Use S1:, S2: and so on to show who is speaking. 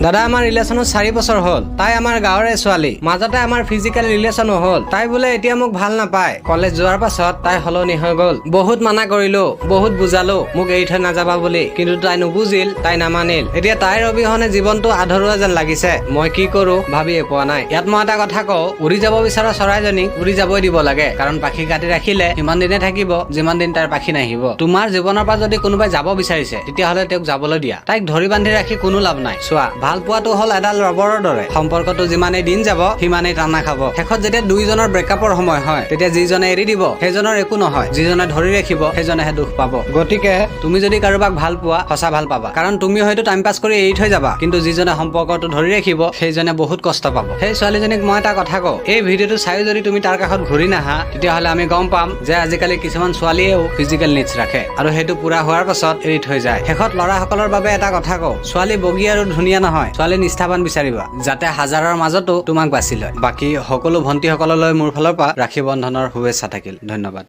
S1: দাদা আমাৰ ৰিলেশ্যনত 4 বছৰ হ'ল। তাই আমাৰ গাঁৱৰে ছোৱালী। মাজতে আমাৰ ফিজিকেল ৰিলেশ্যনো হ'ল। তাই বোলে এতিয়া মোক ভাল নাপায়। কলেজ যোৱাৰ পাছত তাই সলনি হৈ গ'ল। বহুত মানা কৰিলো, বহুত বুজালো মোক এৰি থৈ নাযাবা বুলি, কিন্তু তাই নুবুজিল, তাই নামানিল। এতিয়া তাইৰ অবিহনে জীৱনটো আধৰুৱা যেন লাগিছে। মই কি কৰো ভাবিয়ে পোৱা নাই। ইয়াত মই এটা কথা কওঁ, উৰি যাব বিচৰা চৰাইজনীক উৰি যাবই দিব লাগে, কাৰণ পাখি কাটি ৰাখিলে সিমান দিনে থাকিব যিমান দিন তাৰ পাখি নাহিব। তোমাৰ জীৱনৰ পৰা যদি কোনোবাই যাব বিচাৰিছে তেতিয়াহ'লে তেওঁক যাবলৈ দিয়া। তাইক ধৰি বান্ধি ৰাখি কোনো লাভ নাই। চোৱা, ভাল পোৱাটো হ'ল এডাল ৰবৰৰ দৰে। সম্পৰ্কটো যিমানেই দিন যাব সিমানেই টানা খাব। শেষত যেতিয়া দুইজনৰ ব্ৰেকআপৰ সময় হয় তেতিয়া যিজনে এৰি দিব সেইজনৰ একো নহয়, যিজনে ধৰি ৰাখিব সেইজনেহে দুখ পাব। গতিকে তুমি যদি কাৰোবাক ভাল পোৱা সঁচা ভাল পাবা, কাৰণ তুমি হয়তো টাইম পাছ কৰি এৰি থৈ যাবা, কিন্তু যিজনে সম্পৰ্কটো ধৰি ৰাখিব সেইজনে বহুত কষ্ট পাব। সেই ছোৱালীজনীক মই এটা কথা কওঁ, এই ভিডিঅ'টো চাই যদি তুমি তাৰ কাষত ঘূৰি নাহা তেতিয়াহ'লে আমি গম পাম যে আজিকালি কিছুমান ছোৱালীয়েও ফিজিকেল নিডছ ৰাখে আৰু সেইটো পুৰা হোৱাৰ পাছত এৰি থৈ যায়। শেষত ল'ৰাসকলৰ বাবে এটা কথা কওঁ, ছোৱালী বগী আৰু ধুনীয়া নহয়, ছোৱালী নিষ্ঠাবান বিচাৰিবা, যাতে হাজাৰৰ মাজতো তোমাক বাছি লয়। বাকী সকলো ভণ্টিসকললৈ মোৰ ফালৰ পৰা ৰাখী বন্ধনৰ শুভেচ্ছা থাকিল। ধন্যবাদ।